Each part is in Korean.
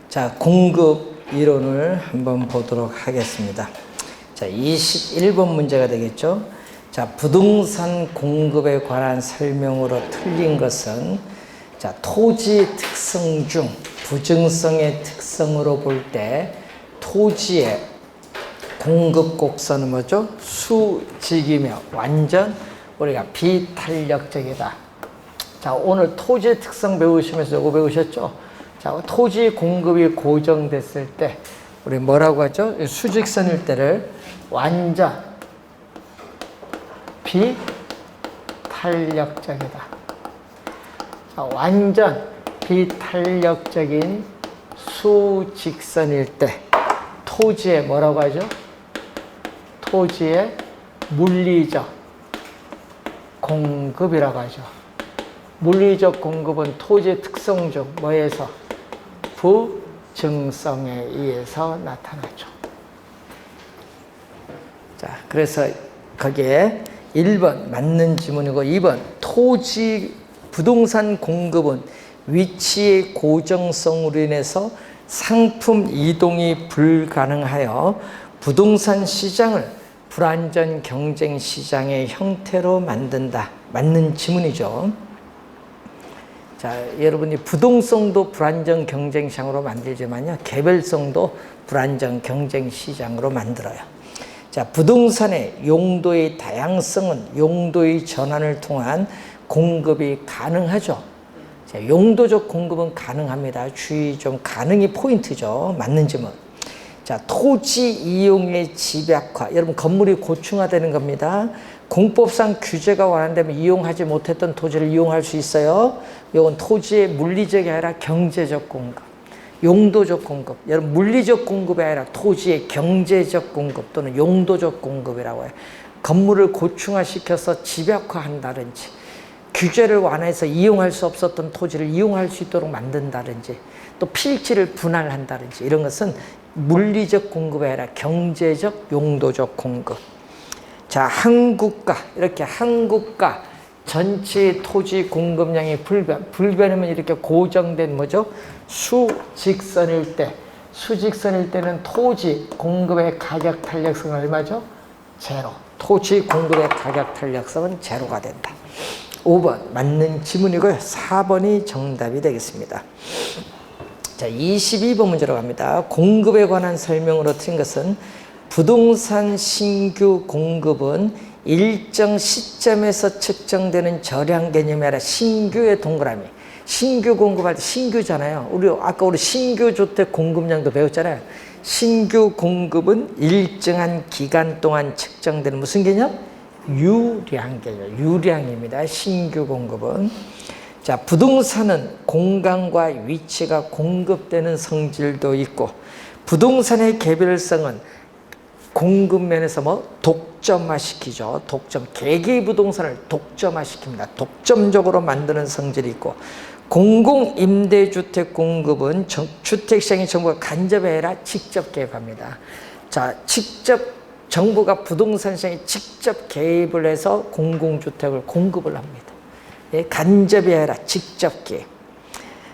자, 공급 이론을 한번 보도록 하겠습니다. 자, 21번 문제가 되겠죠. 자, 부동산 공급에 관한 설명으로 틀린 것은, 자, 토지 특성 중 부증성의 특성으로 볼 때 토지의 공급 곡선은 뭐죠? 수직이며 완전 우리가 비탄력적이다. 자, 오늘 토지의 특성 배우시면서 이거 배우셨죠? 자, 토지 공급이 고정됐을 때 우리 뭐라고 하죠? 수직선일 때를 완전 비탄력적이다. 자, 완전 비탄력적인 수직선일 때 토지의 뭐라고 하죠? 토지의 물리적 공급이라고 하죠. 물리적 공급은 토지의 특성 중 뭐에서? 부증성에 의해서 나타나죠. 자, 그래서 거기에 1번 맞는 지문이고 2번 토지 부동산 공급은 위치의 고정성으로 인해서 상품 이동이 불가능하여 부동산 시장을 불안전 경쟁 시장의 형태로 만든다. 맞는 지문이죠. 자, 여러분이 부동성도 불안전 경쟁 시장으로 만들지만요, 개별성도 불안전 경쟁 시장으로 만들어요. 자, 부동산의 용도의 다양성은 용도의 전환을 통한 공급이 가능하죠. 자, 용도적 공급은 가능합니다. 주의 좀 가능이 포인트죠. 맞는 지문. 자, 토지 이용의 집약화. 여러분, 건물이 고층화되는 겁니다. 공법상 규제가 완화되면 이용하지 못했던 토지를 이용할 수 있어요. 이건 토지의 물리적이 아니라 경제적 공급, 용도적 공급. 여러분, 물리적 공급이 아니라 토지의 경제적 공급 또는 용도적 공급이라고 해요. 건물을 고층화시켜서 집약화한다든지, 규제를 완화해서 이용할 수 없었던 토지를 이용할 수 있도록 만든다든지, 또 필지를 분할한다든지, 이런 것은 물리적 공급이 아니라 경제적, 용도적 공급. 자, 한 국가, 이렇게 한 국가 전체의 토지 공급량이 불변하면 이렇게 고정된 뭐죠? 수직선일 때, 수직선일 때는 토지 공급의 가격 탄력성은 얼마죠? 제로. 토지 공급의 가격 탄력성은 제로가 된다. 5번 맞는 지문이고요. 4번이 정답이 되겠습니다. 자, 22번 문제로 갑니다. 공급에 관한 설명으로 틀린 것은 부동산 신규 공급은 일정 시점에서 측정되는 저량 개념이 아니라 신규의 동그라미. 신규 공급할 때 신규잖아요. 우리 신규 주택 공급량도 배웠잖아요. 신규 공급은 일정한 기간 동안 측정되는 무슨 개념? 유량 개념. 유량입니다. 신규 공급은. 자, 부동산은 공간과 위치가 공급되는 성질도 있고, 부동산의 개별성은 공급면에서 독점화시키죠. 개개의 부동산을 독점화시킵니다. 독점적으로 만드는 성질이 있고, 공공임대주택 공급은 주택시장의 정부가 간접이 아니라 직접 개입합니다. 자, 정부가 부동산 시장에 직접 개입을 해서 공공주택을 공급을 합니다. 예, 간접이 아니라 직접 개입.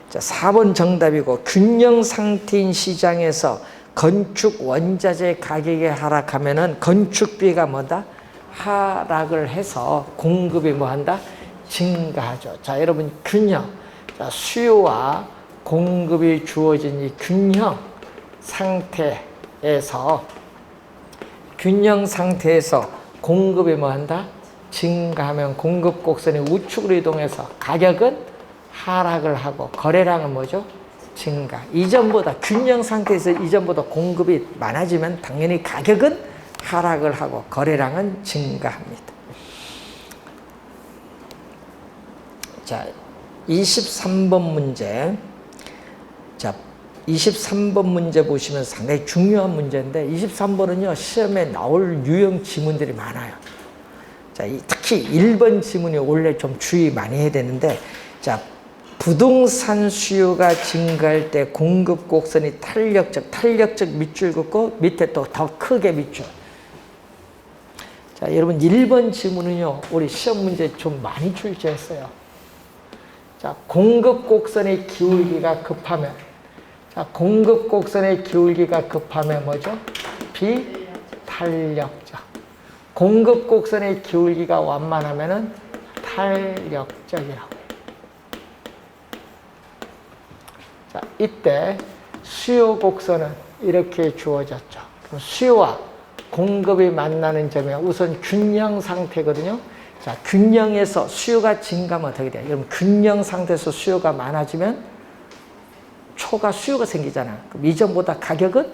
자, 4번 정답이고, 균형 상태인 시장에서 건축 원자재 가격이 하락하면은 건축비가 뭐다? 하락을 해서 공급이 뭐한다? 증가하죠. 자, 여러분, 균형. 자, 수요와 공급이 주어진 이 균형 상태에서 공급이 뭐한다? 증가하면 공급 곡선이 우측으로 이동해서 가격은 하락을 하고 거래량은 뭐죠? 증가. 이전보다 균형 상태에서 이전보다 공급이 많아지면 당연히 가격은 하락을 하고 거래량은 증가합니다. 자, 23번 문제. 자, 23번 문제 보시면 상당히 중요한 문제인데, 23번은요, 시험에 나올 유형 지문들이 많아요. 자, 특히 1번 지문이 원래 좀 주의 많이 해야 되는데, 자, 부동산 수요가 증가할 때 공급 곡선이 탄력적 밑줄 긋고 밑에 또 더 크게 밑줄. 자, 여러분 1번 지문은요, 우리 시험 문제 좀 많이 출제했어요. 자, 공급 곡선의 기울기가 급하면, 자, 공급 곡선의 기울기가 급하면 뭐죠? 비탄력적. 공급 곡선의 기울기가 완만하면은 탄력적이라고 해요. 자, 이때 수요 곡선은 이렇게 주어졌죠. 그럼 수요와 공급이 만나는 점이 우선 균형 상태거든요. 자, 균형에서 수요가 증가하면 어떻게 돼요? 여러분, 균형 상태에서 수요가 많아지면 초과 수요가 생기잖아요. 그럼 이전보다 가격은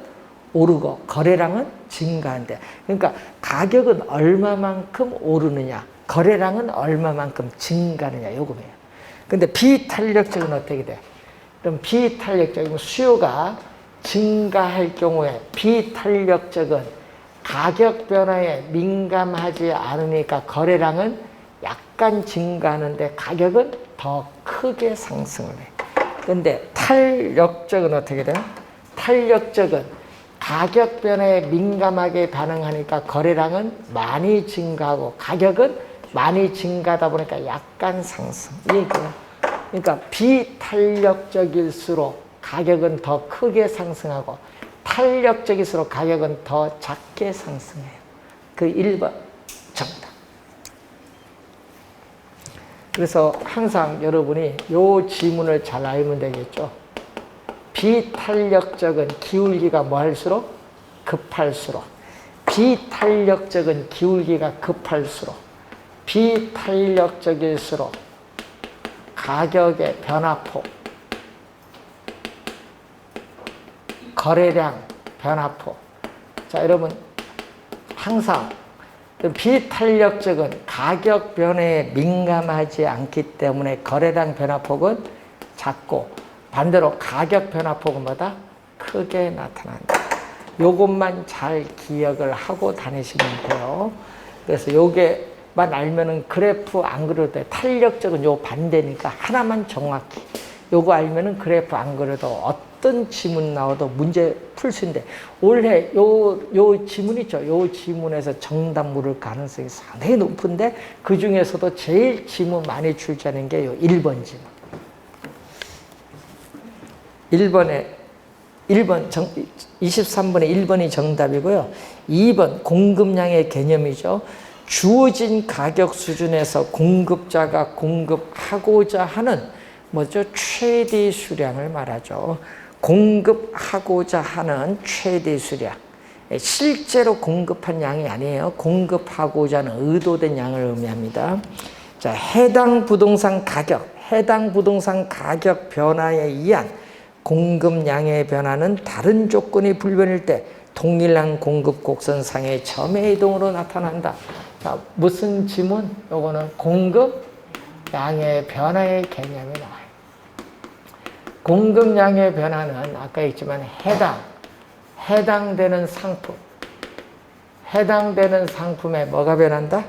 오르고 거래량은 증가한대. 그러니까 가격은 얼마만큼 오르느냐, 거래량은 얼마만큼 증가하느냐, 요금이에요. 근데 비탄력적은 어떻게 돼? 그럼 비탄력적이면 수요가 증가할 경우에 비탄력적은 가격 변화에 민감하지 않으니까 거래량은 약간 증가하는데 가격은 더 크게 상승을 해요. 그런데 탄력적은 어떻게 돼요? 탄력적은 가격 변화에 민감하게 반응하니까 거래량은 많이 증가하고 가격은 많이 증가하다 보니까 약간 상승. 이 얘기예요. 그러니까 비탄력적일수록 가격은 더 크게 상승하고 탄력적일수록 가격은 더 작게 상승해요. 그 1번 정답. 그래서 항상 여러분이 이 지문을 잘 알면 되겠죠. 비탄력적은 기울기가 뭐 할수록? 급할수록. 비탄력적은 기울기가 급할수록. 비탄력적일수록 가격의 변화폭, 거래량 변화폭. 자, 여러분 항상 비탄력적은 가격 변화에 민감하지 않기 때문에 거래량 변화폭은 작고 반대로 가격 변화폭은 뭐다? 크게 나타난다. 요것만 잘 기억을 하고 다니시면 돼요. 그래서 요게만 알면은 그래프 안 그려도 돼. 탄력적은 요 반대니까 하나만 정확히. 요거 알면은 그래프 안 그려도 어떤 지문 나와도 문제 풀 수 있는데 올해 요 지문 있죠? 요 지문에서 정답 물을 가능성이 상당히 높은데 그 중에서도 제일 지문 많이 출제하는 게 요 1번 지문. 23번에 1번이 정답이고요. 2번 공급량의 개념이죠. 주어진 가격 수준에서 공급자가 공급하고자 하는 뭐죠? 최대 수량을 말하죠. 공급하고자 하는 최대 수량. 실제로 공급한 양이 아니에요. 공급하고자 하는 의도된 양을 의미합니다. 자, 해당 부동산 가격 변화에 의한 공급량의 변화는 다른 조건이 불변일 때 동일한 공급 곡선상의 점의 이동으로 나타난다. 자, 무슨 지문? 요거는 공급량의 변화의 개념이 나와요. 공급량의 변화는 아까 했지만 해당되는 상품에 뭐가 변한다?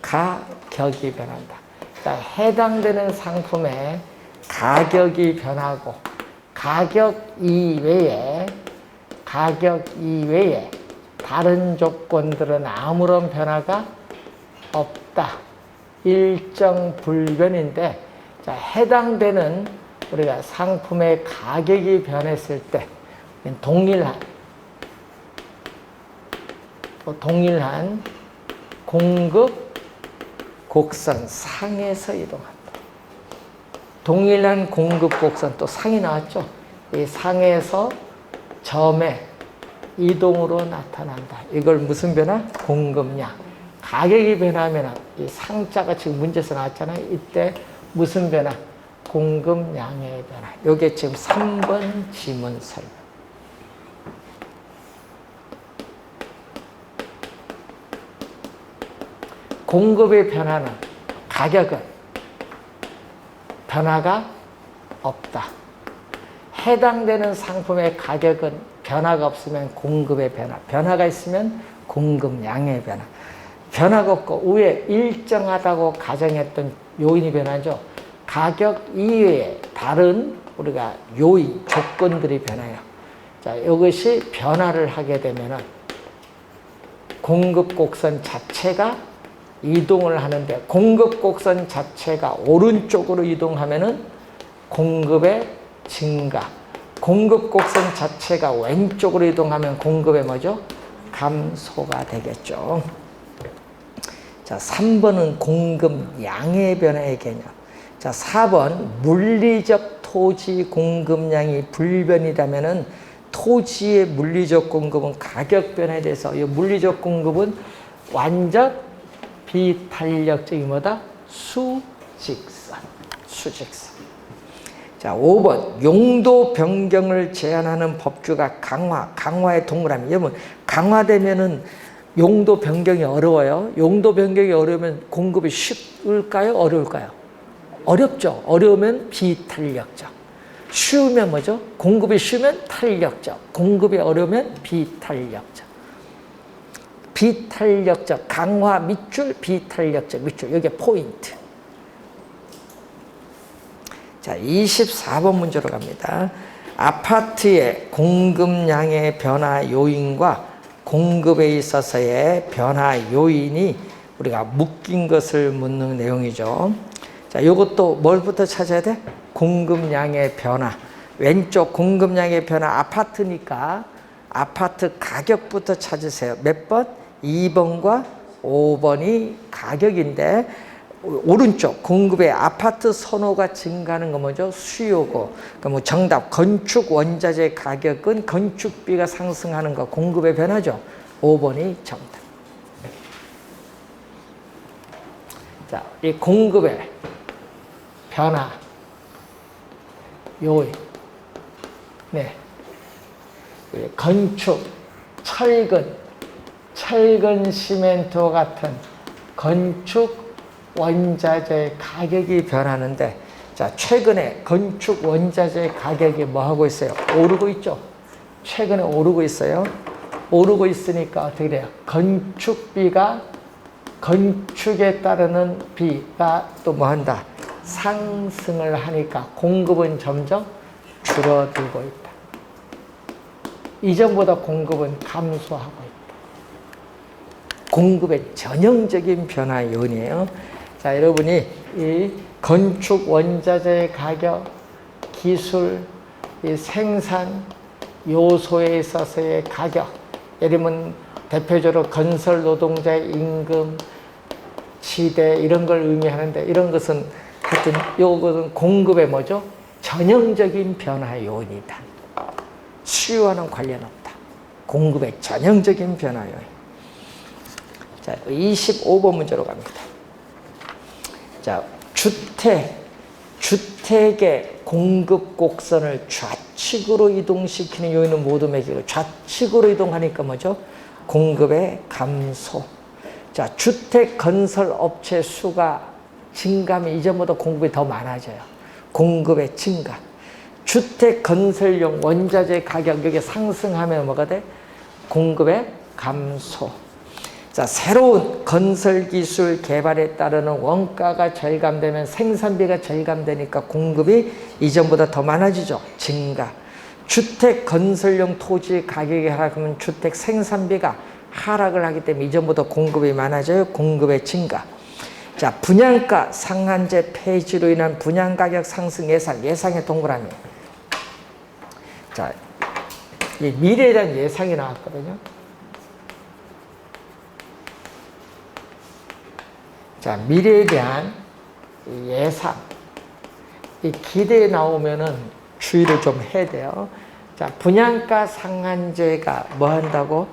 가격이 변한다. 자, 해당되는 상품에 가격이 변하고 가격 이외에 다른 조건들은 아무런 변화가 없다. 일정 불변인데, 자, 해당되는 우리가 상품의 가격이 변했을 때 동일한 공급 곡선 상에서 이동한다. 동일한 공급 곡선 또 상이 나왔죠. 이 상에서 점의 이동으로 나타난다. 이걸 무슨 변화? 공급량. 가격이 변하면 이 상자가 지금 문제에서 나왔잖아요. 이때 무슨 변화? 공급량의 변화. 이게 지금 3번 지문 설명. 공급의 변화는 가격은 변화가 없다. 해당되는 상품의 가격은 변화가 없으면 공급의 변화, 변화가 있으면 공급량의 변화. 변화가 없고 위에 일정하다고 가정했던 요인이 변하죠. 가격 이외에 다른 우리가 요인, 조건들이 변해요. 자, 이것이 변화를 하게 되면은 공급 곡선 자체가 이동을 하는데 공급 곡선 자체가 오른쪽으로 이동하면은 공급의 증가. 공급 곡선 자체가 왼쪽으로 이동하면 공급의 뭐죠? 감소가 되겠죠. 자, 3번은 공급량의 변화의 개념. 자, 4번 물리적 토지 공급량이 불변이라면은 토지의 물리적 공급은 가격 변화에 대해서, 이 물리적 공급은 완전 비탄력적인 뭐다? 수직선. 수직선. 자, 5번 용도 변경을 제한하는 법규가 강화의 동그라미. 여러분, 강화되면은 용도 변경이 어려워요. 용도 변경이 어려우면 공급이 쉬울까요? 어려울까요? 어렵죠. 어려우면 비탄력적. 쉬우면 뭐죠? 공급이 쉬우면 탄력적. 공급이 어려우면 비탄력적. 비탄력적, 강화 밑줄, 비탄력적 밑줄. 이게 포인트. 자, 24번 문제로 갑니다. 아파트의 공급량의 변화 요인과 공급에 있어서의 변화 요인이 우리가 묶인 것을 묻는 내용이죠. 자, 이것도 뭘부터 찾아야 돼? 공급량의 변화. 왼쪽 공급량의 변화, 아파트니까 아파트 가격부터 찾으세요. 몇 번? 2번과 5번이 가격인데, 오른쪽 공급의 아파트 선호가 증가하는 건 뭐죠? 수요고. 그러니까 뭐 정답, 건축 원자재 가격은 건축비가 상승하는 거, 공급의 변화죠. 5번이 정답. 자, 이 공급의 변화 요인. 네. 건축, 철근 시멘트와 같은 건축 원자재 가격이 변하는데, 자, 최근에 건축 원자재 가격이 뭐 하고 있어요? 오르고 있죠. 최근에 오르고 있어요. 오르고 있으니까 어떻게 돼요? 건축비가, 건축에 따르는 비가 또 뭐 한다? 상승을 하니까 공급은 점점 줄어들고 있다. 이전보다 공급은 감소하고 있다. 공급의 전형적인 변화 요인이에요. 자, 여러분이 이 건축 원자재 가격, 기술, 이 생산 요소에 있어서의 가격, 예를 들면 대표적으로 건설 노동자의 임금, 시대 이런 걸 의미하는데, 이런 것은 하여튼 요것은 공급의 뭐죠? 전형적인 변화 요인이다. 수요와는 관련 없다. 공급의 전형적인 변화 요인. 자, 25번 문제로 갑니다. 자, 주택의 공급 곡선을 좌측으로 이동시키는 요인은 모두 매기고, 좌측으로 이동하니까 뭐죠? 공급의 감소. 자, 주택 건설 업체 수가 증가하면 이전보다 공급이 더 많아져요. 공급의 증가. 주택 건설용 원자재 가격 여기 상승하면 뭐가 돼? 공급의 감소. 자, 새로운 건설 기술 개발에 따르는 원가가 절감되면 생산비가 절감되니까 공급이 이전보다 더 많아지죠. 증가. 주택 건설용 토지 가격이 하락하면 주택 생산비가 하락을 하기 때문에 이전보다 공급이 많아져요. 공급의 증가. 자, 분양가 상한제 폐지로 인한 분양가격 상승 예상의 동그라미. 자, 이 미래에 대한 예상이 나왔거든요. 자, 미래에 대한 예상. 이 기대에 나오면은 주의를 좀 해야 돼요. 자, 분양가 상한제가 뭐 한다고?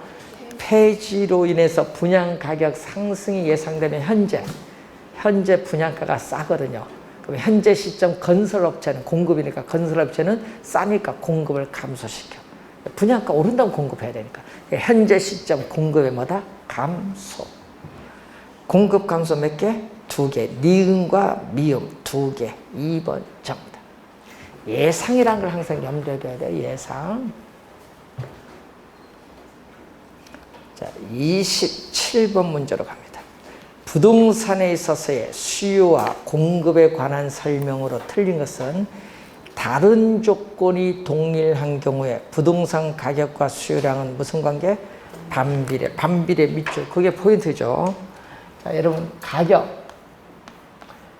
폐지로 인해서 분양가격 상승이 예상되면 현재 분양가가 싸거든요. 그럼 현재 시점 건설업체는 공급이니까, 건설업체는 싸니까 공급을 감소시켜. 분양가 오른다면 공급해야 되니까. 현재 시점 공급의 뭐다? 감소. 공급 감소 몇 개? 2개. 니은과 미음 2개. 2번 정답. 예상이라는 걸 항상 염두에 둬야 돼요. 예상. 자, 27번 문제로 갑니다. 부동산에 있어서의 수요와 공급에 관한 설명으로 틀린 것은 다른 조건이 동일한 경우에 부동산 가격과 수요량은 무슨 관계? 반비례 밑줄. 그게 포인트죠. 자, 여러분 가격.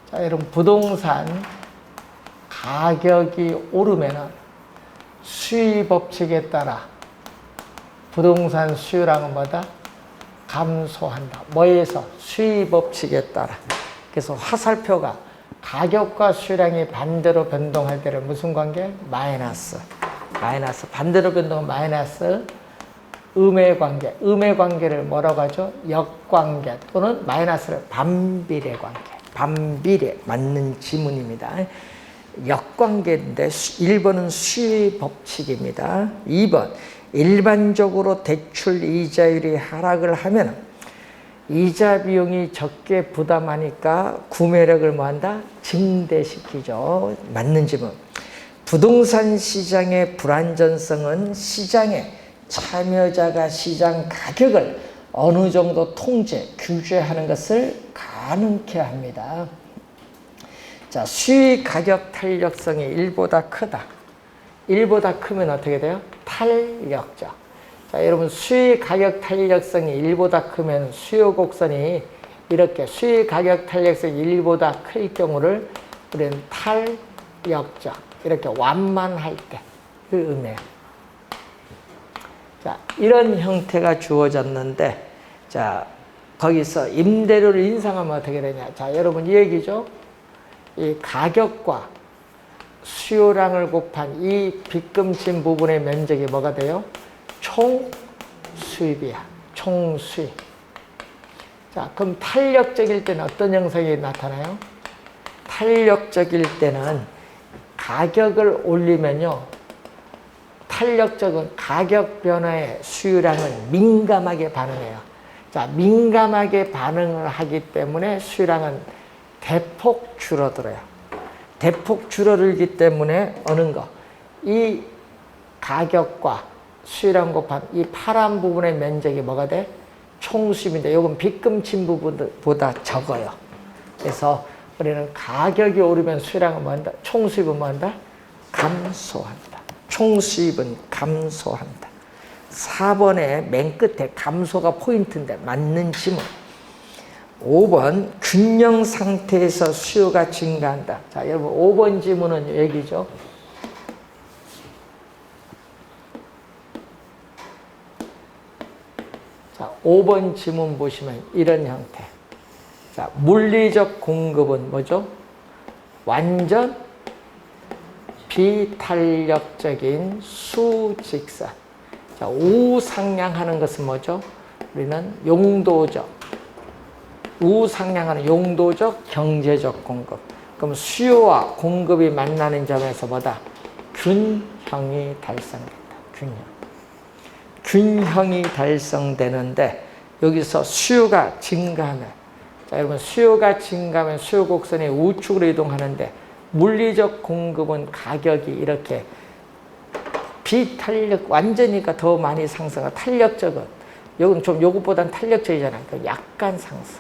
자, 여러분 부동산 가격이 오르면은 수요 법칙에 따라 부동산 수요량은 뭐다? 감소한다. 뭐에서? 수요 법칙에 따라. 그래서 화살표가 가격과 수요량이 반대로 변동할 때는 무슨 관계? 마이너스. 마이너스. 반대로 변동은 마이너스. 음의 관계. 음의 관계를 뭐라고 하죠? 역관계 또는 마이너스를 반비례 관계. 반비례. 맞는 지문입니다. 역관계인데 1번은 수요 법칙입니다. 2번 일반적으로 대출 이자율이 하락을 하면 이자 비용이 적게 부담하니까 구매력을 뭐한다? 증대시키죠. 맞는 지문. 부동산 시장의 불안전성은 시장의 참여자가 시장 가격을 어느 정도 통제, 규제하는 것을 가능케 합니다. 자, 수요 가격 탄력성이 1보다 크다. 1보다 크면 어떻게 돼요? 탄력적. 자, 여러분 수요 가격 탄력성이 1보다 크면 수요 곡선이 이렇게 수요 가격 탄력성이 1보다 클 경우를 우리는 탄력적. 이렇게 완만할 때 그 의미예요. 자, 이런 형태가 주어졌는데, 자, 거기서 임대료를 인상하면 어떻게 되냐. 자, 여러분 이 얘기죠. 이 가격과 수요량을 곱한 이 빗금친 부분의 면적이 뭐가 돼요? 총 수입이야. 총 수입. 자, 그럼 탄력적일 때는 어떤 형상이 나타나요? 탄력적일 때는 가격을 올리면요. 탄력적은 가격 변화에 수요량은 민감하게 반응해요. 자, 민감하게 반응을 하기 때문에 수요량은 대폭 줄어들어요. 대폭 줄어들기 때문에 어느 거? 이 가격과 수요량 곱한 이 파란 부분의 면적이 뭐가 돼? 총수입인데 이건 빗금친 부분보다 적어요. 그래서 우리는 가격이 오르면 수요량은 뭐한다? 총수입은 뭐한다? 감소한다. 총수입은 감소한다. 4번의 맨 끝에 감소가 포인트인데 맞는 지문. 5번 균형 상태에서 수요가 증가한다. 자, 여러분 5번 지문은 얘기죠. 자, 5번 지문 보시면 이런 형태. 자, 물리적 공급은 뭐죠? 완전 비탄력적인 수직선. 자, 우상향하는 것은 뭐죠? 우리는 용도적. 우상향하는 용도적 경제적 공급. 그럼 수요와 공급이 만나는 점에서 뭐다? 균형이 달성된다. 균형. 균형이 달성되는데 여기서 수요가 증가하면, 자, 여러분 수요가 증가하면 수요 곡선이 우측으로 이동하는데 물리적 공급은 가격이 이렇게 비탄력, 완전히가 더 많이 상승하고 탄력적은 여기는 좀 요것보다는 탄력적이잖아요. 그러니까 약간 상승.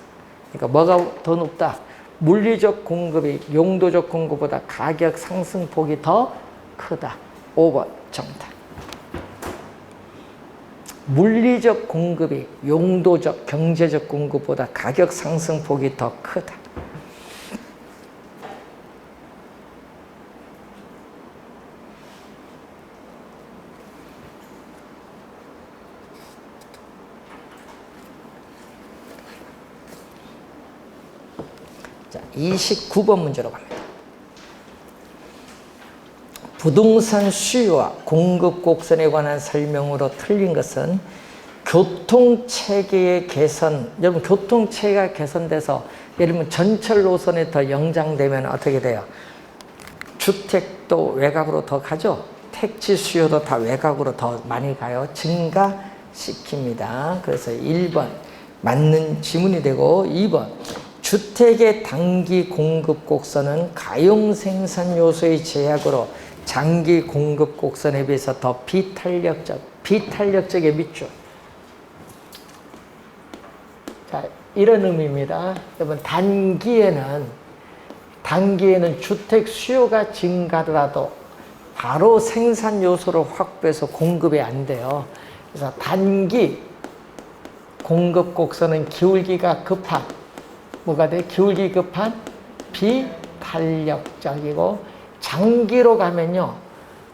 그러니까 뭐가 더 높다? 물리적 공급이 용도적 공급보다 가격 상승폭이 더 크다. 5번 정답. 물리적 공급이 용도적 경제적 공급보다 가격 상승폭이 더 크다. 자, 29번 문제로 갑니다. 부동산 수요와 공급 곡선에 관한 설명으로 틀린 것은 교통체계의 개선, 여러분 교통체계가 개선돼서 예를 들면 전철 노선에 더 연장되면 어떻게 돼요? 주택도 외곽으로 더 가죠? 택지 수요도 다 외곽으로 더 많이 가요. 증가시킵니다. 그래서 1번 맞는 지문이 되고 2번 주택의 단기 공급 곡선은 가용 생산 요소의 제약으로 장기 공급 곡선에 비해서 더 비탄력적의 밑줄. 자, 이런 의미입니다. 여러분, 단기에는 주택 수요가 증가하더라도 바로 생산 요소를 확보해서 공급이 안 돼요. 그래서 단기 공급 곡선은 기울기가 급한, 뭐가 돼? 기울기 급한 비탄력적이고 장기로 가면요,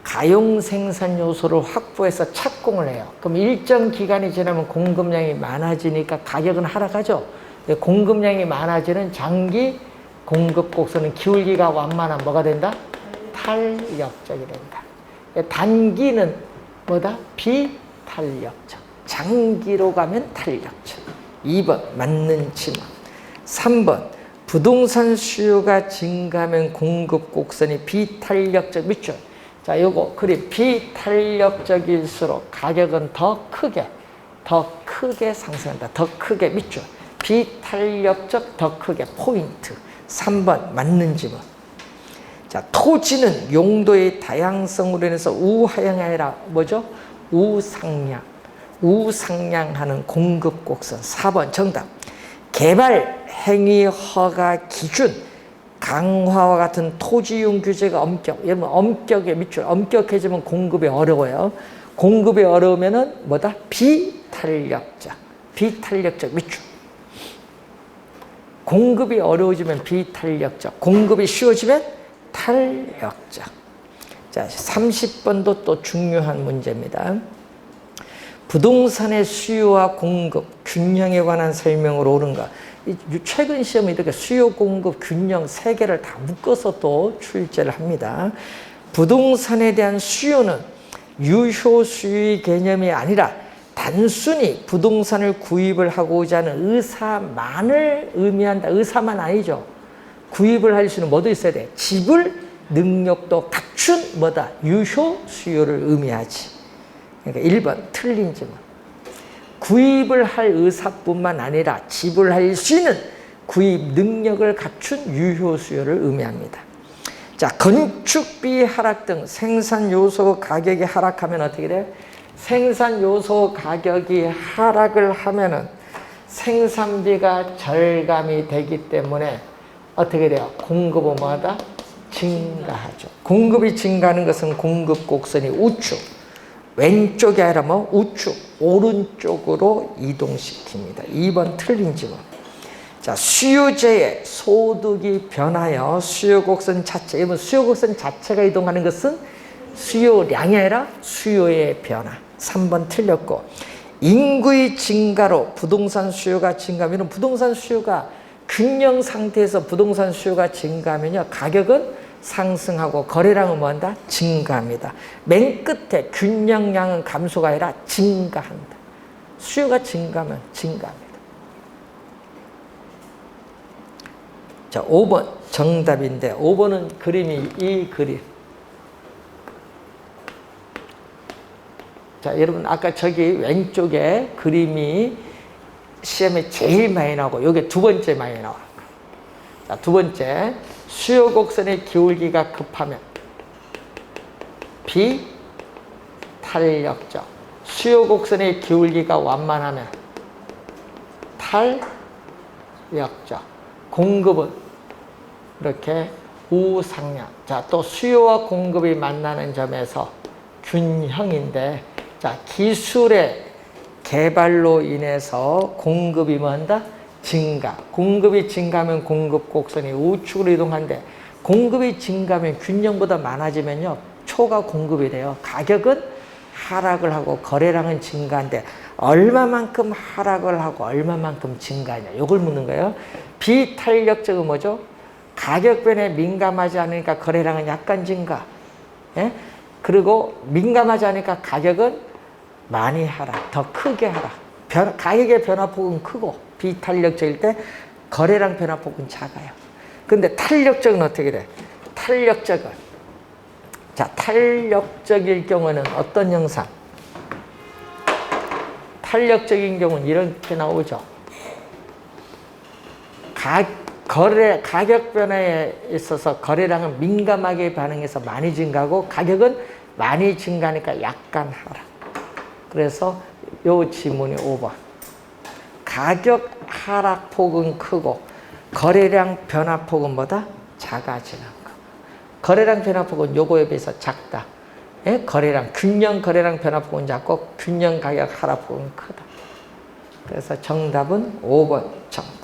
가용 생산 요소를 확보해서 착공을 해요. 그럼 일정 기간이 지나면 공급량이 많아지니까 가격은 하락하죠. 공급량이 많아지는 장기 공급 곡선은 기울기가 완만한 뭐가 된다? 탄력적이 된다. 단기는 뭐다? 비탄력적. 장기로 가면 탄력적. 2번 맞는 질문. 3번 부동산 수요가 증가하면 공급 곡선이 비탄력적 밑줄. 자, 요거 그림 비탄력적일수록 가격은 더 크게 상승한다. 더 크게 밑줄. 비탄력적 더 크게 포인트. 3번 맞는 질문. 자, 토지는 용도의 다양성으로 인해서 우하향이 아니라 뭐죠? 우상향하는 공급 곡선. 4번 정답. 개발 행위 허가 기준 강화와 같은 토지용 규제가 여러분 엄격에 밑줄. 엄격해지면 공급이 어려워요. 공급이 어려우면은 뭐다? 비탄력적 밑줄. 공급이 어려워지면 비탄력적, 공급이 쉬워지면 탄력적. 자, 30번도 또 중요한 문제입니다. 부동산의 수요와 공급 균형에 관한 설명으로 옳은가? 최근 시험에 이렇게 수요 공급 균형 세 개를 다 묶어서 또 출제를 합니다. 부동산에 대한 수요는 유효 수요의 개념이 아니라 단순히 부동산을 구입을 하고자 하는 의사만을 의미한다. 의사만 아니죠. 구입을 할 수는 뭐도 있어야 돼? 지불 능력도 갖춘 뭐다? 유효 수요를 의미하지. 그러니까 1번 틀린 질문. 구입을 할 의사뿐만 아니라 지불할 수 있는 구입 능력을 갖춘 유효 수요를 의미합니다. 자, 건축비 하락 등 생산 요소 가격이 하락하면 어떻게 돼? 생산 요소 가격이 하락을 하면은 생산비가 절감이 되기 때문에 어떻게 돼요? 공급은 뭐하다? 증가하죠. 공급이 증가하는 것은 공급 곡선이 우측, 왼쪽이 아니라 뭐 우측, 오른쪽으로 이동시킵니다. 2번 틀린 질문. 자, 수요제의 소득이 변하여 수요 곡선 자체, 이번 수요 곡선 자체가 이동하는 것은 수요량이 아니라 수요의 변화. 3번 틀렸고, 인구의 증가로 부동산 수요가 증가하면 부동산 수요가 균형 상태에서 부동산 수요가 증가하면요, 가격은 상승하고 거래량은 뭐한다? 증가합니다. 맨 끝에 균형량은 감소가 아니라 증가한다. 수요가 증가하면 증가합니다. 자, 5번 정답인데 5번은 그림이 이 그림. 자, 여러분 아까 저기 왼쪽에 그림이 시험에 제일 많이 나오고 여기 두 번째 많이 나와. 자, 두 번째 수요 곡선의 기울기가 급하면 비탄력적, 수요 곡선의 기울기가 완만하면 탄력적, 공급은 이렇게 우상향. 자, 또 수요와 공급이 만나는 점에서 균형인데, 자, 기술의 개발로 인해서 공급이 뭐한다? 증가. 공급이 증가하면 공급 곡선이 우측으로 이동하는데, 공급이 증가하면 균형보다 많아지면요, 초과 공급이 돼요. 가격은 하락을 하고 거래량은 증가한데 얼마만큼 하락을 하고 얼마만큼 증가하냐, 이걸 묻는 거예요. 비탄력적은 뭐죠? 가격 변에 민감하지 않으니까 거래량은 약간 증가. 예? 그리고 민감하지 않으니까 가격은 많이 하락, 더 크게 하락. 가격의 변화폭은 크고 비탄력적일 때 거래량 변화폭은 작아요. 근데 탄력적은 어떻게 돼? 탄력적은, 자, 탄력적일 경우는 어떤 형상? 탄력적인 경우는 이렇게 나오죠. 가격 변화에 있어서 거래량은 민감하게 반응해서 많이 증가하고 가격은 많이 증가하니까 약간 하락. 그래서 요 지문이 5번. 가격 하락폭은 크고 거래량 변화폭은 뭐다? 작아지는 거. 거래량 변화폭은 요거에 비해서 작다. 예? 균형 거래량 변화폭은 작고 균형 가격 하락폭은 크다. 그래서 정답은 5번 정답.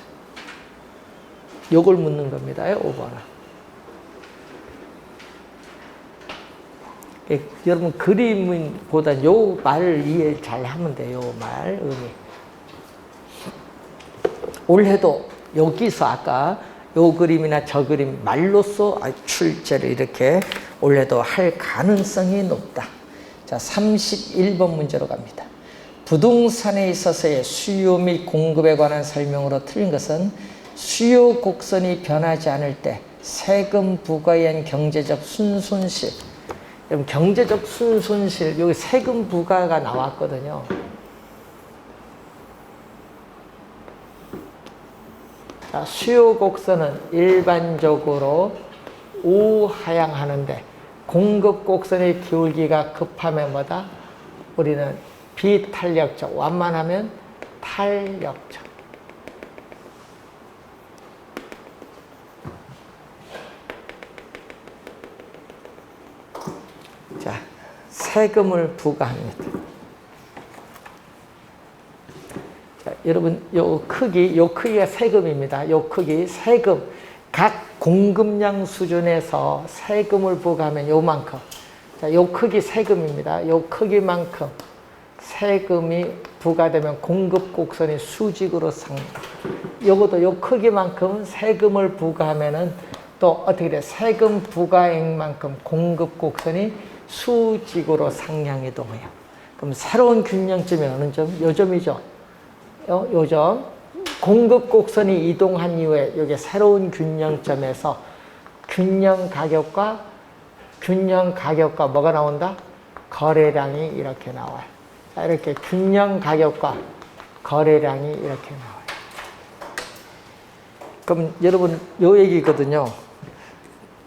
요걸 묻는 겁니다. 5번은. 여러분 그림보다 요 말을 이해 잘 하면 돼요. 요 말, 의미. 올해도 여기서 아까 요 그림이나 저 그림 말로써 출제를 이렇게 올해도 할 가능성이 높다. 자, 31번 문제로 갑니다. 부동산에 있어서의 수요 및 공급에 관한 설명으로 틀린 것은 수요 곡선이 변하지 않을 때 세금 부과에 의한 경제적 순손실. 여러분 경제적 순손실, 여기 세금 부과가 나왔거든요. 자, 수요 곡선은 일반적으로 우하향하는데 공급 곡선의 기울기가 급하면 뭐다? 우리는 비탄력적, 완만하면 탄력적. 자, 세금을 부과합니다. 자, 여러분, 요 크기가 세금입니다. 요 크기, 세금. 각 공급량 수준에서 세금을 부과하면 요만큼. 자, 요 크기 세금입니다. 요 크기만큼 세금이 부과되면 공급 곡선이 수직으로 요것도 요 크기만큼 세금을 부과하면은 또 어떻게 돼? 세금 부과액만큼 공급 곡선이 수직으로 상향이동해요. 그럼 새로운 균형점이 어느 점? 요 점이죠. 요 점. 공급 곡선이 이동한 이후에 여기 새로운 균형점에서 균형 가격과 뭐가 나온다? 거래량이 이렇게 나와요. 자, 이렇게 균형 가격과 거래량이 이렇게 나와요. 그럼 여러분 요 얘기거든요.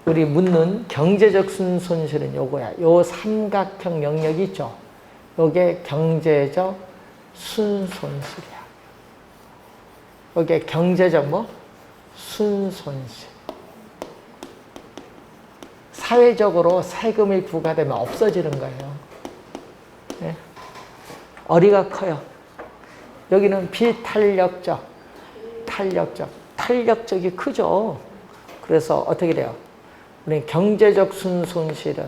우리 묻는 경제적 순손실은 요거야. 요 삼각형 영역이 있죠. 요게 경제적 순손실이야. 요게 경제적 뭐? 순손실. 사회적으로 세금이 부과되면 없어지는 거예요. 네? 어리가 커요. 여기는 비탄력적, 탄력적이 크죠. 그래서 어떻게 돼요? 우리 경제적 순손실은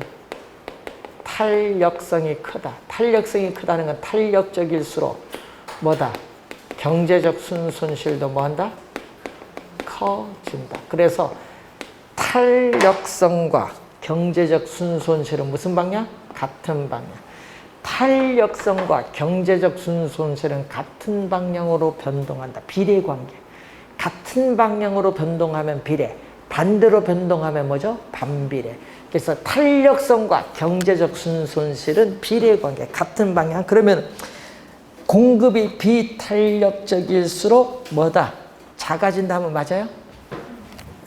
탄력성이 크다. 탄력성이 크다는 건 탄력적일수록 뭐다? 경제적 순손실도 뭐한다? 커진다. 그래서 탄력성과 경제적 순손실은 무슨 방향? 같은 방향. 탄력성과 경제적 순손실은 같은 방향으로 변동한다. 비례관계. 같은 방향으로 변동하면 비례. 반대로 변동하면 뭐죠? 반비례. 그래서 탄력성과 경제적 순손실은 비례관계. 같은 방향. 그러면 공급이 비탄력적일수록 뭐다? 작아진다면 맞아요?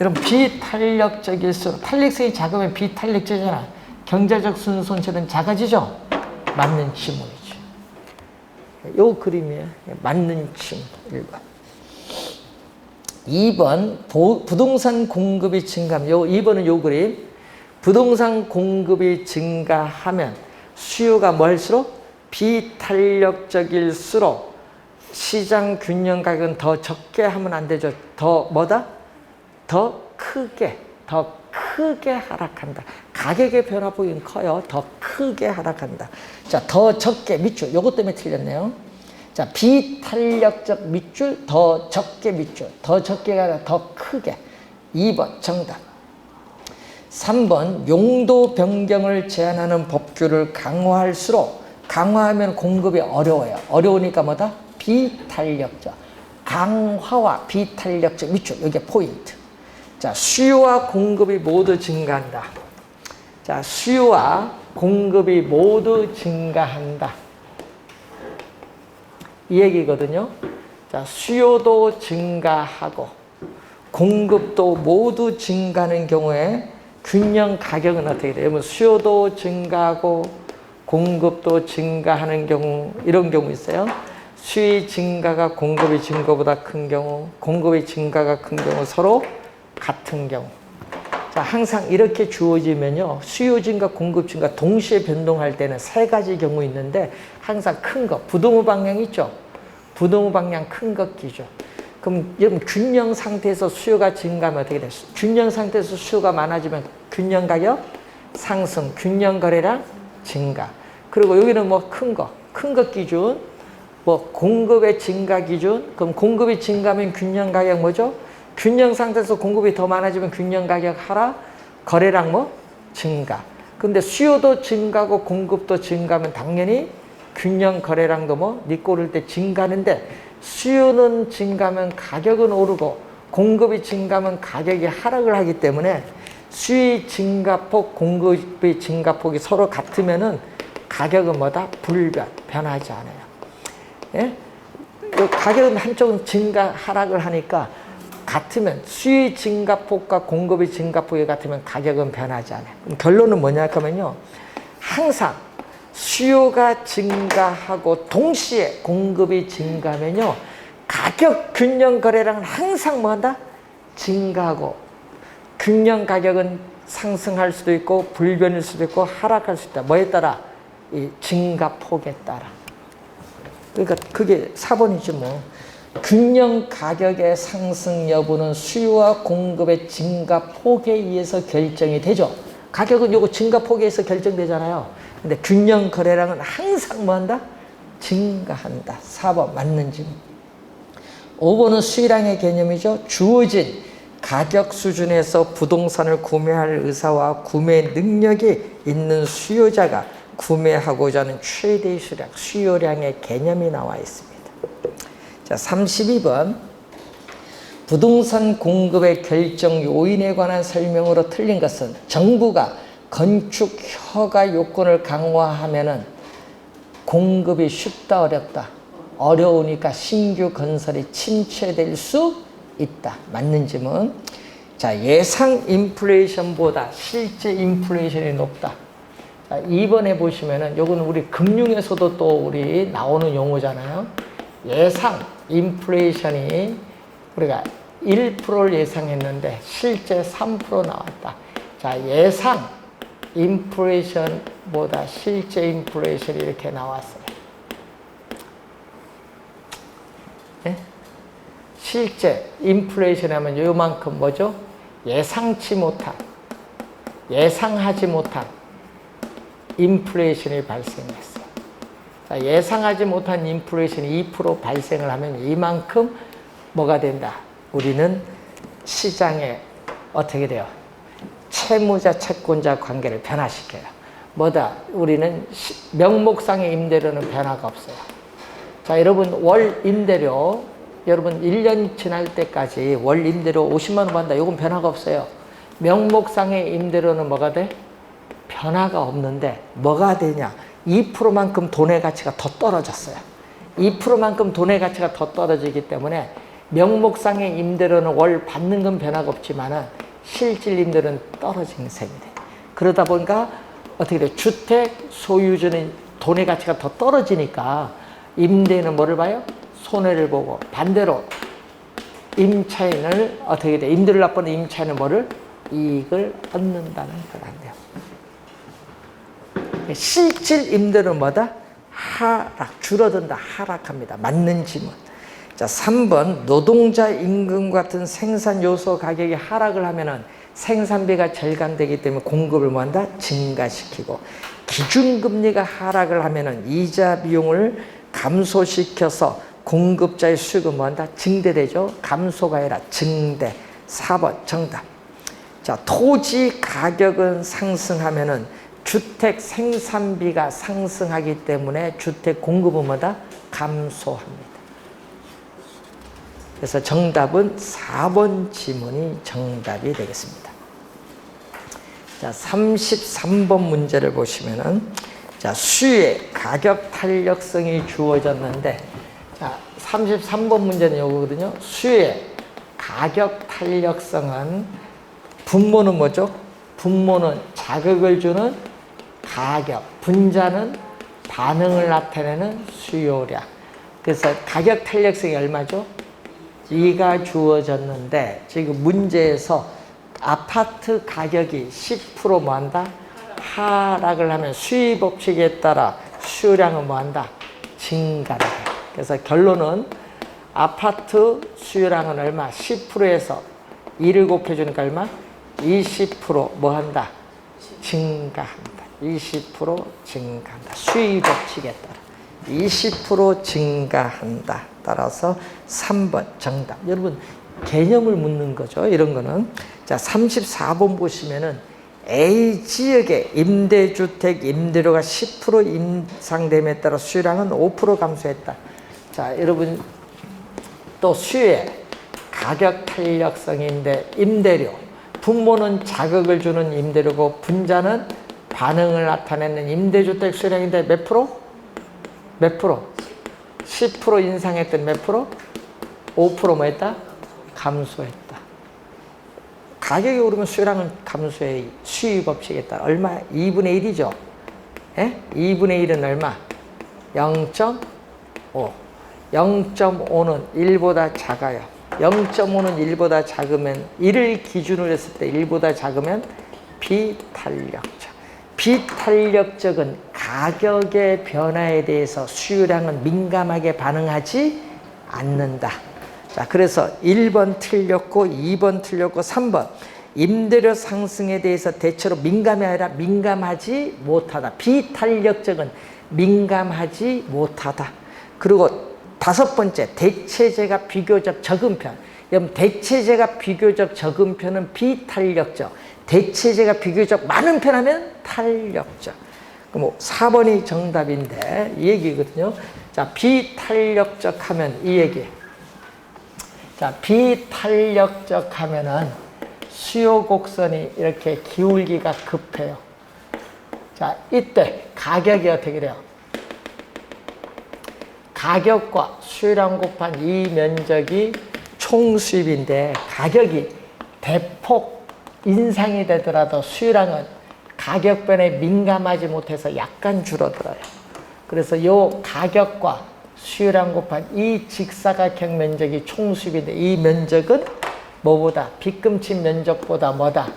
여러분 비탄력적일수록 탄력성이 작으면 비탄력적이잖아. 경제적 순손실은 작아지죠? 맞는 지문이죠. 요 그림이에요. 맞는 지문 1번. 2번 부동산 공급이 증가하면 2번은 요 그림. 부동산 공급이 증가하면 수요가 뭘수록? 비탄력적일수록 시장 균형 가격은 더 적게 하면 안 되죠. 더 뭐다? 더 크게 하락한다. 가격의 변화폭이 커요. 더 크게 하락한다. 자, 더 적게 밑줄. 요것 때문에 틀렸네요. 자, 비탄력적 밑줄, 더 적게 밑줄. 더 적게가 아니라 더 크게. 2번 정답. 3번 용도 변경을 제한하는 법규를 강화하면 공급이 어려워요. 어려우니까 뭐다? 비탄력적. 강화와 비탄력적 밑줄. 여기가 포인트. 자, 수요와 공급이 모두 증가한다. 자, 수요와 공급이 모두 증가한다. 이 얘기거든요. 자, 수요도 증가하고 공급도 모두 증가하는 경우에 균형 가격은 어떻게 돼요? 수요도 증가하고 공급도 증가하는 경우, 이런 경우 있어요. 수요 증가가 공급의 증가보다 큰 경우, 공급의 증가가 큰 경우, 서로 같은 경우. 자, 항상 이렇게 주어지면요. 수요 증가, 공급 증가 동시에 변동할 때는 세 가지 경우 있는데 항상 큰 거, 부동의 방향 있죠? 부동의 방향 큰 것 기준. 그럼 여러분 균형 상태에서 수요가 증가하면 어떻게 돼요? 균형 상태에서 수요가 많아지면 균형 가격 상승, 균형 거래량 증가. 그리고 여기는 뭐 큰 거 기준, 뭐 공급의 증가 기준. 그럼 공급이 증가하면 균형 가격 뭐죠? 균형 상태에서 공급이 더 많아지면 균형 가격 하락, 거래량 뭐 증가. 근데 수요도 증가하고 공급도 증가하면 당연히 균형 거래량도 뭐 니 꼬를 때 증가하는데, 수요는 증가하면 가격은 오르고 공급이 증가하면 가격이 하락을 하기 때문에 수요 증가폭, 공급의 증가폭이 서로 같으면은 가격은 뭐다? 불변, 변하지 않아요. 예? 가격은 한쪽은 증가, 하락을 하니까 같으면 수요 증가폭과 공급의 증가폭이 같으면 가격은 변하지 않아요. 그럼 결론은 뭐냐 하면요, 항상 수요가 증가하고 동시에 공급이 증가하면요, 가격 균형 거래량은 항상 뭐한다? 증가하고, 균형 가격은 상승할 수도 있고 불변일 수도 있고 하락할 수도 있다. 뭐에 따라? 이 증가폭에 따라. 그러니까 그게 4번이지 뭐. 균형 가격의 상승 여부는 수요와 공급의 증가폭에 의해서 결정이 되죠. 가격은 요거 증가폭에 의해서 결정되잖아요. 근데 균형 거래량은 항상 뭐한다? 증가한다. 4번 맞는지. 5번은 수익량의 개념이죠. 주어진 가격 수준에서 부동산을 구매할 의사와 구매 능력이 있는 수요자가 구매하고자 하는 최대 수요량의 개념이 나와 있습니다. 자, 32번. 부동산 공급의 결정 요인에 관한 설명으로 틀린 것은 정부가 건축 허가 요건을 강화하면은 공급이 쉽다, 어렵다? 어려우니까 신규 건설이 침체될 수 있다. 맞는 질문. 자, 예상 인플레이션보다 실제 인플레이션이 높다. 자, 2번에 보시면은 요거는 우리 금융에서도 또 우리 나오는 용어잖아요. 예상 인플레이션이 우리가 1%를 예상했는데 실제 3% 나왔다. 자, 예상 인플레이션보다 실제 인플레이션이 이렇게 나왔어요. 네? 실제 인플레이션 하면 요만큼 뭐죠? 예상치 못한, 예상하지 못한 인플레이션이 발생했어요. 자, 예상하지 못한 인플레이션이 2% 발생을 하면 이만큼 뭐가 된다? 우리는 시장에 어떻게 돼요? 채무자, 채권자 관계를 변화시켜요. 뭐다? 우리는 명목상의 임대료는 변화가 없어요. 자, 여러분 월 임대료, 여러분 1년 지날 때까지 월 임대료 50만 원 받는다. 이건 변화가 없어요. 명목상의 임대료는 뭐가 돼? 변화가 없는데 뭐가 되냐? 2%만큼 돈의 가치가 더 떨어졌어요. 2%만큼 돈의 가치가 더 떨어지기 때문에 명목상의 임대료는 월 받는 건 변화가 없지만은 실질 임대료는 떨어지는 셈이 돼. 그러다 보니까 어떻게 돼? 주택 소유주는 돈의 가치가 더 떨어지니까 임대인은 뭐를 봐요? 손해를 보고, 반대로 임차인을 어떻게 돼? 임대를 납부하는 임차인은 뭐를? 이익을 얻는다는 거란데요. 실질 임대료는 뭐다? 하락, 줄어든다, 하락합니다. 맞는 질문. 자, 3번. 노동자 임금 같은 생산 요소 가격이 하락을 하면은 생산비가 절감되기 때문에 공급을 뭐한다? 증가시키고, 기준금리가 하락을 하면은 이자 비용을 감소시켜서 공급자의 수익은 뭐한다? 증대되죠. 감소가 아니라 증대. 4번 정답. 자, 토지 가격은 상승하면은 주택 생산비가 상승하기 때문에 주택 공급은 뭐다? 감소합니다. 그래서 정답은 4번 지문이 정답이 되겠습니다. 자, 33번 문제를 보시면은, 자, 수요의 가격 탄력성이 주어졌는데, 자, 33번 문제는 요거거든요. 수요의 가격 탄력성은, 분모는 뭐죠? 분모는 자극을 주는 가격, 분자는 반응을 나타내는 수요량. 그래서 가격 탄력성이 얼마죠? 2가 주어졌는데, 지금 문제에서 아파트 가격이 10% 뭐한다? 하락을 하면 수요 법칙에 따라 수요량은 뭐한다? 증가를 해. 그래서 결론은 아파트 수요량은 얼마? 10%에서 2를 곱해주니까 얼마? 20% 뭐한다? 증가한다. 20% 증가한다. 수의 법칙에 따라 20% 증가한다. 따라서 3번 정답. 여러분 개념을 묻는 거죠. 이런 거는. 자, 34번 보시면은 A 지역의 임대주택 임대료가 10% 인상됨에 따라 수요량은 5% 감소했다. 자, 여러분 또 수요의 가격 탄력성인데 임대료. 분모는 자극을 주는 임대료고 분자는 반응을 나타내는 임대주택 수요량인데 몇 프로? 몇 프로? 10% 인상했던 몇 프로? 5% 뭐 했다? 감소했다. 가격이 오르면 수요량은 감소해. 수의 법칙에 따라 얼마? 2분의 1이죠. 예? 2분의 1은 얼마? 0.5. 0.5는 1보다 작아요. 0.5는 1보다 작으면 1을 기준으로 했을 때 1보다 작으면 비탄력적. 비탄력적은 가격의 변화에 대해서 수요량은 민감하게 반응하지 않는다. 자, 그래서 1번 틀렸고 2번 틀렸고 3번 임대료 상승에 대해서 대체로 민감이 아니라 민감하지 못하다. 비탄력적은 민감하지 못하다. 그리고 5번째 대체재가 비교적 적은 편. 여러분 대체재가 비교적 적은 편은 비탄력적. 대체재가 비교적 많은 편 하면 탄력적. 그럼 4번이 정답인데 이 얘기거든요. 자, 비탄력적 하면 이 얘기. 자, 비탄력적 하면은 수요 곡선이 이렇게 기울기가 급해요. 자, 이때 가격이 어떻게 돼요? 가격과 수요량 곱한 이 면적이 총 수입인데 가격이 대폭 인상이 되더라도 수요량은 가격 변에 민감하지 못해서 약간 줄어들어요. 그래서 이 가격과 수요량 곱한 이 직사각형 면적이 총 수입인데 이 면적은 뭐보다? 빗금친 면적보다 뭐다?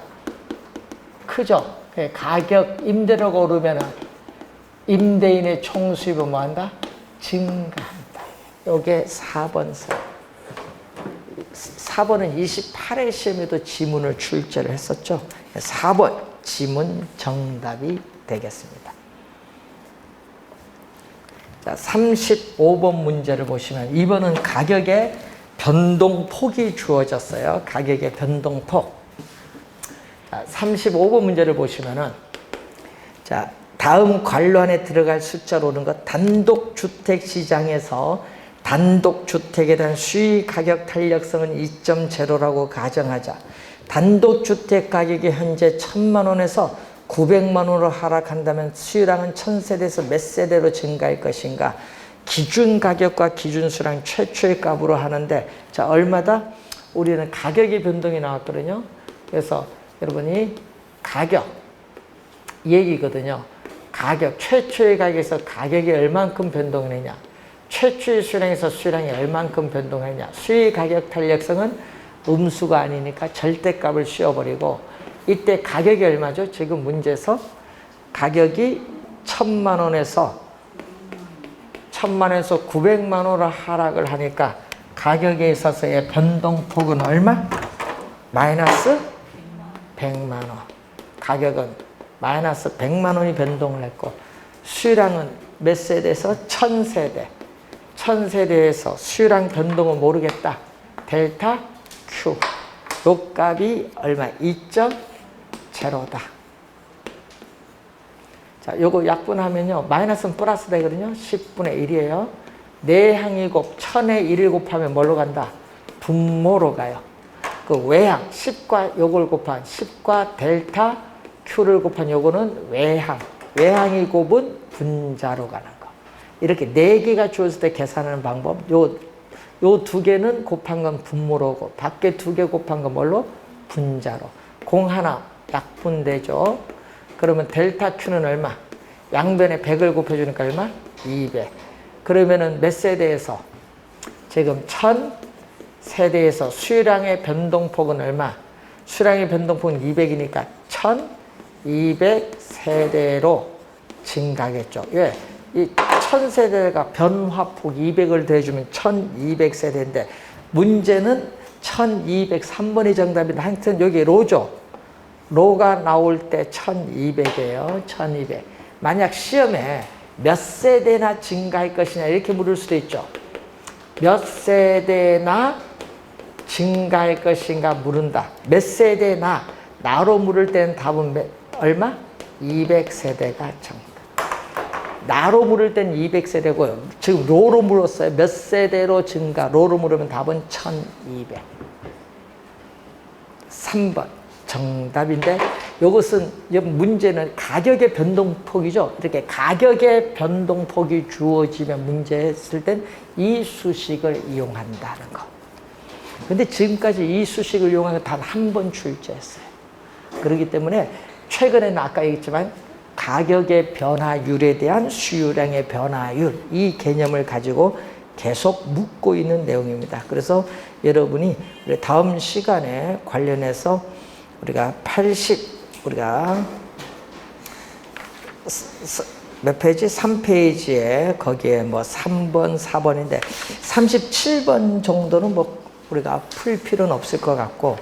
크죠? 가격 임대료가 오르면 임대인의 총 수입은 뭐한다? 증가한다. 요게 4번. 4번은 28회 시험에도 지문을 출제를 했었죠. 4번 지문 정답이 되겠습니다. 자, 35번 문제를 보시면 2번은 가격의 변동폭이 주어졌어요. 가격의 변동폭. 자, 35번 문제를 보시면은 자, 다음 관로 안에 들어갈 숫자로 오는 것. 단독주택 시장에서 단독주택에 대한 수의 가격 탄력성은 2.0라고 가정하자. 단독주택 가격이 현재 1,000만 원에서 900만 원으로 하락한다면 수요량은 1000세대에서 몇 세대로 증가할 것인가? 기준 가격과 기준 수량 최초의 값으로 하는데 자, 얼마다? 우리는 가격의 변동이 나왔거든요. 그래서 여러분이 가격 이 얘기거든요. 가격, 최초의 가격에서 가격이 얼만큼 변동되냐, 최초의 수량에서 수량이 얼만큼 변동하냐. 수의 가격 탄력성은 음수가 아니니까 절대값을 씌워버리고 이때 가격이 얼마죠? 지금 문제에서 가격이 1,000만 원에서 900만 원으로 하락을 하니까 가격에 있어서의 변동폭은 얼마? 마이너스 100만 원. 가격은 마이너스 100만 원이 변동을 했고 수요량은 몇 세대에서 1000세대. 1000세대에서 수요량 변동은 모르겠다. 델타 Q. 요 값이 얼마? 2.0다. 자, 요거 약분하면요. 마이너스는 플러스 되거든요. 10분의 1이에요. 내항이 곱 1000에 1을 곱하면 뭘로 간다? 분모로 가요. 그 외항 10과 요걸 곱한 10과 델타 Q를 곱한 요거는 외항. 외항이 곱은 분자로 가는 거. 이렇게 4개가 주어질 때 계산하는 방법. 요 2개는 곱한 건 분모로고 밖에 2개 곱한 건 뭘로? 분자로. 공 하나 약분되죠. 그러면 델타 Q는 얼마? 양변에 100을 곱해주니까 얼마? 200. 그러면은 몇 세대에서? 지금 1000세대에서 수요량의 변동폭은 얼마? 수량의 변동폭은 200이니까 1200세대로 증가하겠죠. 왜? 이 1000세대가 변화폭 200을 더해주면 1200세대인데 문제는 1203번이 정답인데 하여튼 여기 로죠. 로가 나올 때 1200이에요. 1200. 만약 시험에 몇 세대나 증가할 것이냐 이렇게 물을 수도 있죠. 몇 세대나 증가할 것인가 물은다. 몇 세대나 나로 물을 때는 답은 얼마? 200세대가 정답. 나로 물을 때는 200세대고요. 지금 로로 물었어요. 몇 세대로 증가? 로로 물으면 답은 1200. 3번 정답인데 이것은 문제는 가격의 변동폭이죠. 이렇게 가격의 변동폭이 주어지면 문제 했을 땐 이 수식을 이용한다는 거. 근데 지금까지 이 수식을 이용한 건 단 한 번 출제했어요. 그렇기 때문에 최근에는 아까 얘기했지만 가격의 변화율에 대한 수요량의 변화율 이 개념을 가지고 계속 묻고 있는 내용입니다. 그래서 여러분이 다음 시간에 관련해서 우리가 우리가 몇 페이지? 3페이지에 거기에 뭐 3번, 4번인데 37번 정도는 뭐 우리가 풀 필요는 없을 것 같고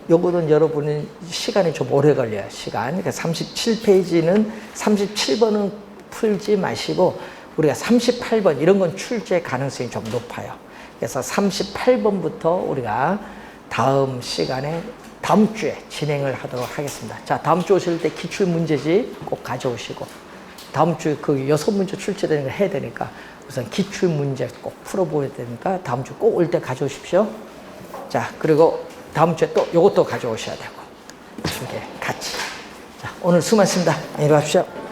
요거는 여러분이 시간이 좀 오래 걸려요. 시간. 그러니까 37페이지는 37번은 풀지 마시고 우리가 38번 이런 건 출제 가능성이 좀 높아요. 그래서 38번부터 우리가 다음 시간에 다음 주에 진행을 하도록 하겠습니다. 자, 다음 주 오실 때 기출문제집 꼭 가져오시고 다음 주에 그 6문제 출제되는 걸 해야 되니까 우선 기출문제 꼭 풀어보야 되니까 다음 주 꼭 올 때 가져오십시오. 자, 그리고 다음 주에 또 이것도 가져오셔야 되고 두 개 같이. 자, 오늘 수고하셨습니다. 안녕히 가십시오.